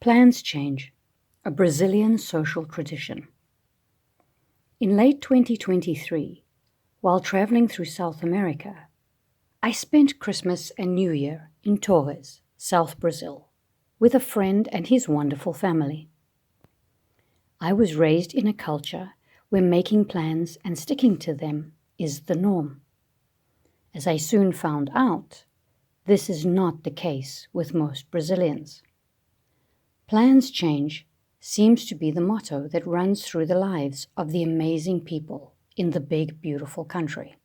Plans change, a Brazilian social tradition. In late 2023, while traveling through South America, I spent Christmas and New Year in Torres, South Brazil, with a friend and his wonderful family. I was raised in a culture where making plans and sticking to them is the norm. As I soon found out, this is not the case with most Brazilians. Plans change seems to be the motto that runs through the lives of the amazing people in the big, beautiful country.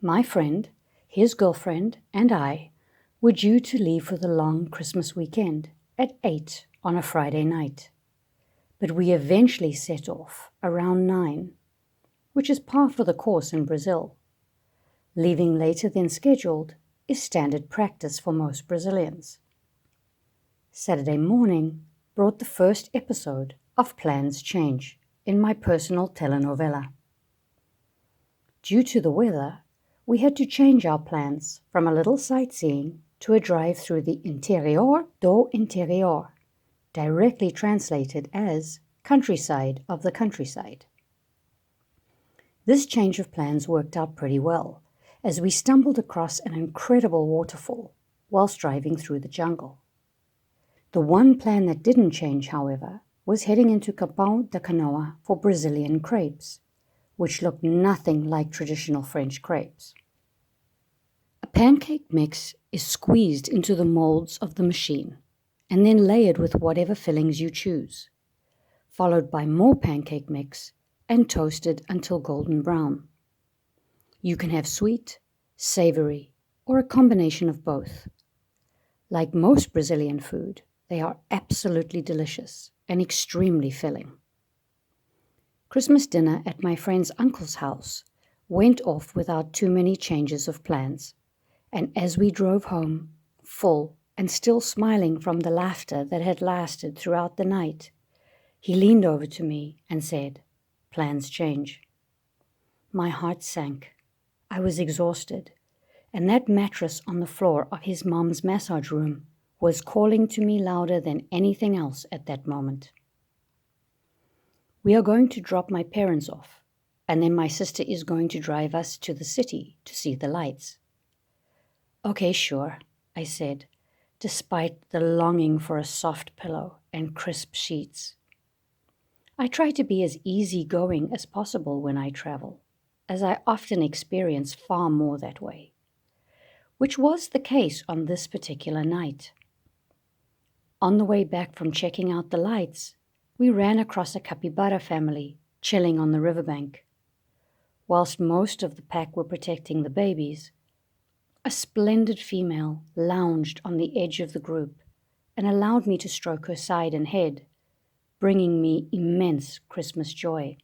My friend, his girlfriend, and I were due to leave for the long Christmas weekend at 8 on a Friday night. But we eventually set off around 9, which is par for the course in Brazil. Leaving later than scheduled is standard practice for most Brazilians. Saturday morning brought the first episode of Plans Change in my personal telenovela. Due to the weather, we had to change our plans from a little sightseeing to a drive through the interior do interior, directly translated as countryside of the countryside. This change of plans worked out pretty well, as we stumbled across an incredible waterfall whilst driving through the jungle. The one plan that didn't change, however, was heading into Capão da Canoa for Brazilian crêpes, which looked nothing like traditional French crêpes. A pancake mix is squeezed into the moulds of the machine and then layered with whatever fillings you choose, followed by more pancake mix and toasted until golden brown. You can have sweet, savory, or a combination of both. Like most Brazilian food, they are absolutely delicious and extremely filling. Christmas dinner at my friend's uncle's house went off without too many changes of plans, and as we drove home, full and still smiling from the laughter that had lasted throughout the night, he leaned over to me and said, "Plans change." My heart sank. I was exhausted, and that mattress on the floor of his mom's massage room was calling to me louder than anything else at that moment. We are going to drop my parents off, and then my sister is going to drive us to the city to see the lights. Okay, sure, I said, despite the longing for a soft pillow and crisp sheets. I try to be as easygoing as possible when I travel, as I often experience far more that way, which was the case on this particular night. On the way back from checking out the lights, we ran across a capybara family chilling on the riverbank. Whilst most of the pack were protecting the babies, a splendid female lounged on the edge of the group and allowed me to stroke her side and head, bringing me immense Christmas joy.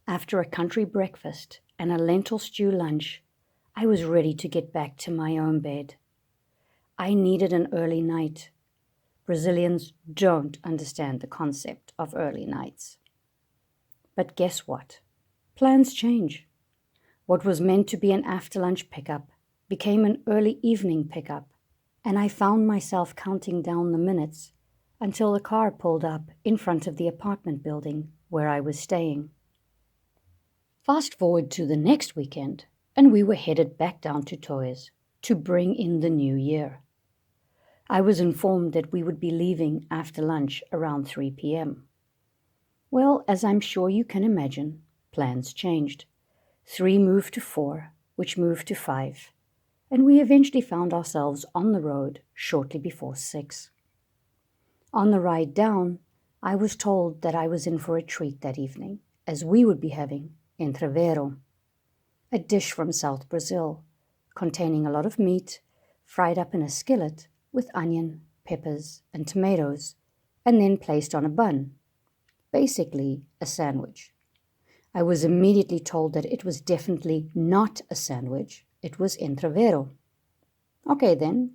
After a country breakfast and a lentil stew lunch, I was ready to get back to my own bed. I needed an early night. Brazilians don't understand the concept of early nights. But guess what? Plans change. What was meant to be an after-lunch pickup became an early evening pickup, and I found myself counting down the minutes until the car pulled up in front of the apartment building where I was staying. Fast forward to the next weekend, and we were headed back down to Torres to bring in the new year. I was informed that we would be leaving after lunch around 3 p.m. Well, as I'm sure you can imagine, plans changed. 3 moved to 4, which moved to 5, and we eventually found ourselves on the road shortly before 6. On the ride down, I was told that I was in for a treat that evening, as we would be having entrevero, a dish from South Brazil, containing a lot of meat, fried up in a skillet with onion, peppers, and tomatoes, and then placed on a bun, basically a sandwich. I was immediately told that it was definitely not a sandwich, it was entrevero. Okay then,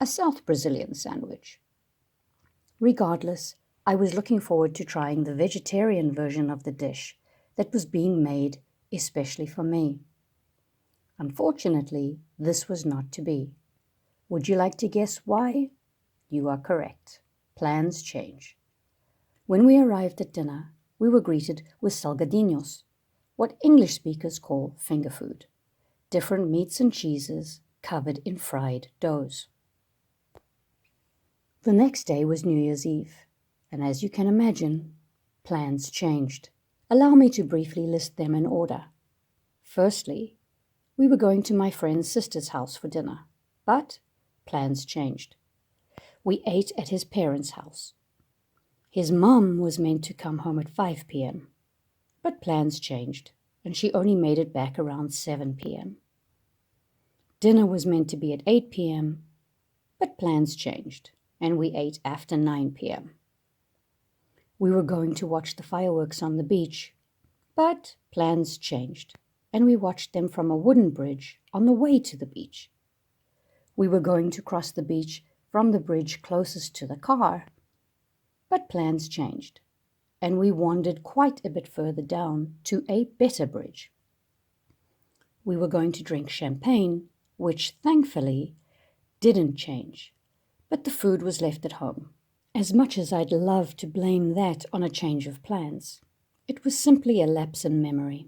a South Brazilian sandwich. Regardless, I was looking forward to trying the vegetarian version of the dish that was being made especially for me. Unfortunately, this was not to be. Would you like to guess why? You are correct. Plans change. When we arrived at dinner, we were greeted with salgadinhos, what English speakers call finger food, different meats and cheeses covered in fried doughs. The next day was New Year's Eve, and as you can imagine, plans changed. Allow me to briefly list them in order. Firstly, we were going to my friend's sister's house for dinner, but plans changed. We ate at his parents' house. His mum was meant to come home at 5 p.m., but plans changed, and she only made it back around 7 p.m. Dinner was meant to be at 8 p.m., but plans changed, and we ate after 9 p.m. We were going to watch the fireworks on the beach, but plans changed, and we watched them from a wooden bridge on the way to the beach. We were going to cross the beach from the bridge closest to the car, but plans changed, and we wandered quite a bit further down to a better bridge. We were going to drink champagne, which thankfully didn't change, but the food was left at home. As much as I'd love to blame that on a change of plans, it was simply a lapse in memory.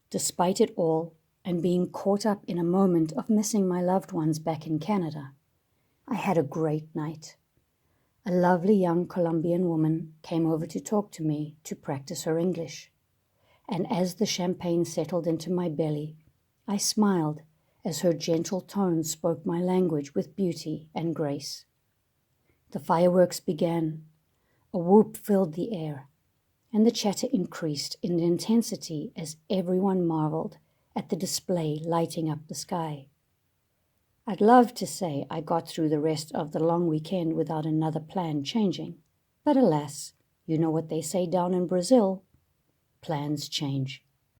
Despite it all, and being caught up in a moment of missing my loved ones back in Canada, I had a great night. A lovely young Colombian woman came over to talk to me to practice her English, and as the champagne settled into my belly, I smiled as her gentle tones spoke my language with beauty and grace. The fireworks began. A whoop filled the air, and the chatter increased in intensity as everyone marveled at the display lighting up the sky. I'd love to say I got through the rest of the long weekend without another plan changing, but alas, you know what they say down in Brazil: plans change.